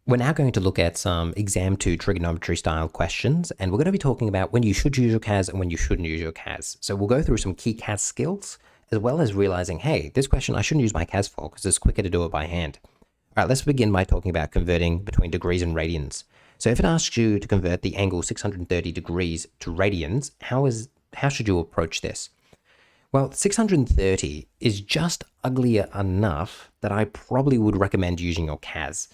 We're now going to look at some exam 2 trigonometry style questions, and we're going to be talking about when you should use your CAS and when you shouldn't use your CAS. So we'll go through some key CAS skills, as well as realizing, hey, this question I shouldn't use my CAS for because it's quicker to do it by hand. All right, let's begin by talking about converting between degrees and radians. So if it asks you to convert the angle 630 degrees to radians, how should you approach this? Well, 630 is just uglier enough that I probably would recommend using your CAS.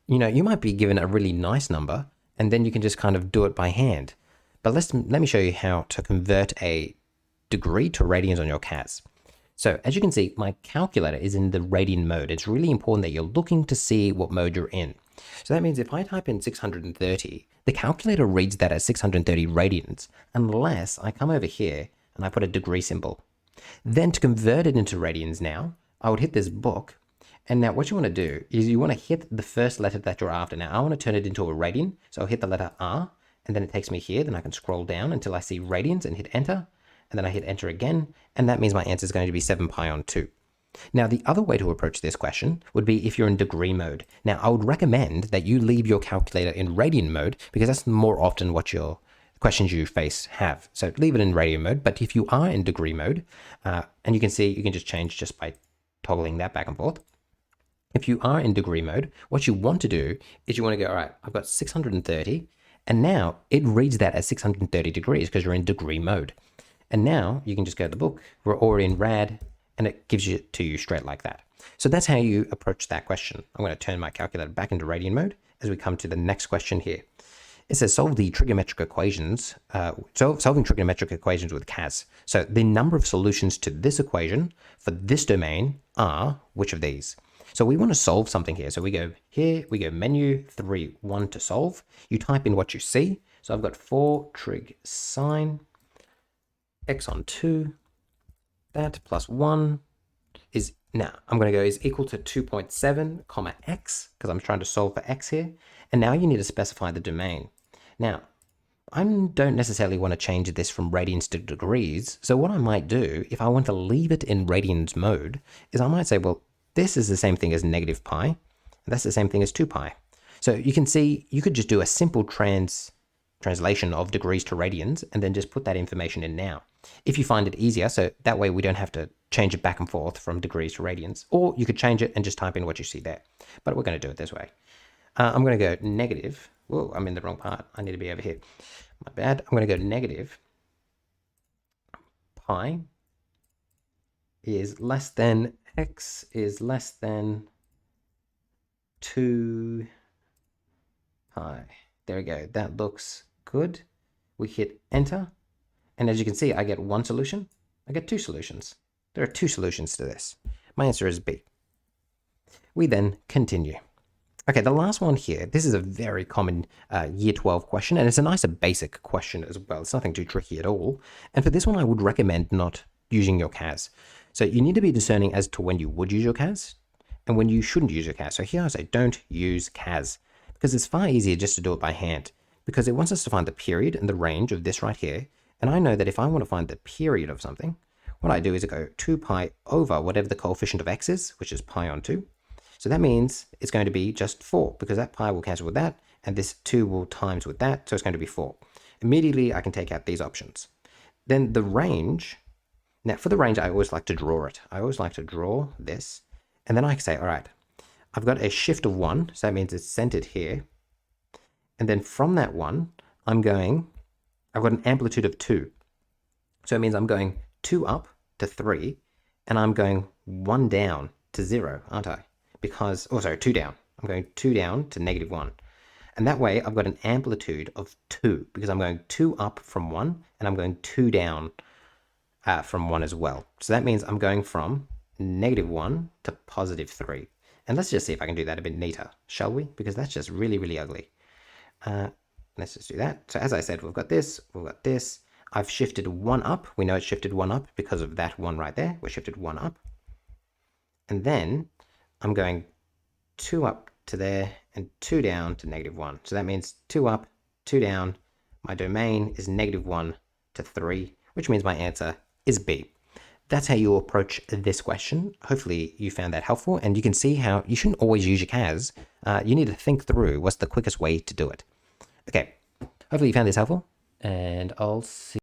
You know, you might be given a really nice number and then you can just kind of do it by hand. But let me show you how to convert a degree to radians on your CAS. So as you can see, my calculator is in the radian mode. It's really important that you're looking to see what mode you're in. So that means if I type in 630, the calculator reads that as 630 radians, unless I come over here and I put a degree symbol. Then to convert it into radians now, I would hit this book. And now what you want to do is you want to hit the first letter that you're after. Now I want to turn it into a radian. So I'll hit the letter R and then it takes me here. Then I can scroll down until I see radians and hit enter. And then I hit enter again. And that means my answer is going to be 7 pi on 2. Now, the other way to approach this question would be if you're in degree mode. Now, I would recommend that you leave your calculator in radian mode because that's more often what your questions you face have. So leave it in radian mode. But if you are in degree mode, and you can see, you can just change just by toggling that back and forth. If you are in degree mode, what you want to do is you want to go, all right, I've got 630, and now it reads that as 630 degrees because you're in degree mode. And now you can just go to the book, we're already in rad, and it gives it to you straight like that. So that's how you approach that question. I'm going to turn my calculator back into radian mode as we come to the next question here. It says solve the trigonometric equations, solving trigonometric equations with CAS. So the number of solutions to this equation for this domain are which of these? So we want to solve something here. So we go here, we go menu 3, 1 to solve. You type in what you see. So I've got 4 trig sine x on 2. That plus 1 is, now I'm going to go is equal to 2.7 comma x because I'm trying to solve for x here. And now you need to specify the domain. Now, I don't necessarily want to change this from radians to degrees. So what I might do, if I want to leave it in radians mode, is I might say, well, this is the same thing as negative pi, and that's the same thing as 2 pi. So you can see, you could just do a simple translation of degrees to radians and then just put that information in now. If you find it easier, so that way we don't have to change it back and forth from degrees to radians, or you could change it and just type in what you see there. But we're going to do it this way. I'm going to go negative. Whoa, I'm in the wrong part. I need to be over here. My bad. I'm going to go negative pi is less than x is less than 2 pi. There we go. That looks good. We hit enter. And as you can see, I get one solution. I get 2 solutions. There are 2 solutions to this. My answer is B. We then continue. Okay, the last one here, this is a very common year 12 question, and it's a nice basic question as well. It's nothing too tricky at all. And for this one, I would recommend not using your CAS. So you need to be discerning as to when you would use your CAS and when you shouldn't use your CAS. So here I say don't use CAS because it's far easier just to do it by hand because it wants us to find the period and the range of this right here. And I know that if I want to find the period of something, what I do is I go 2 pi over whatever the coefficient of x is, which is pi on 2. So that means it's going to be just 4 because that pi will cancel with that and this 2 will times with that. So it's going to be 4. Immediately I can take out these options. Then the range, now for the range, I always like to draw it. I always like to draw this. And then I can say, all right, I've got a shift of 1. So that means it's centered here. And then from that 1, I've got an amplitude of 2. So it means I'm going 2 up to 3 and I'm going 1 down to 0, aren't I? Because, oh, sorry, 2 down. I'm going 2 down to negative 1. And that way I've got an amplitude of 2 because I'm going 2 up from 1 and I'm going 2 down from 1 as well. So that means I'm going from negative 1 to positive 3. And let's just see if I can do that a bit neater, shall we? Because that's just really, really ugly. Let's just do that. So as I said, we've got this, we've got this. I've shifted 1 up. We know it's shifted 1 up because of that 1 right there. We're shifted 1 up. And then I'm going 2 up to there and 2 down to negative 1. So that means 2 up, 2 down. My domain is negative 1 to 3, which means my answer is B. that's how you approach this question. Hopefully you found that helpful, and you can see how you shouldn't always use your CAS. You need to think through what's the quickest way to do it. Okay, hopefully you found this helpful, and I'll see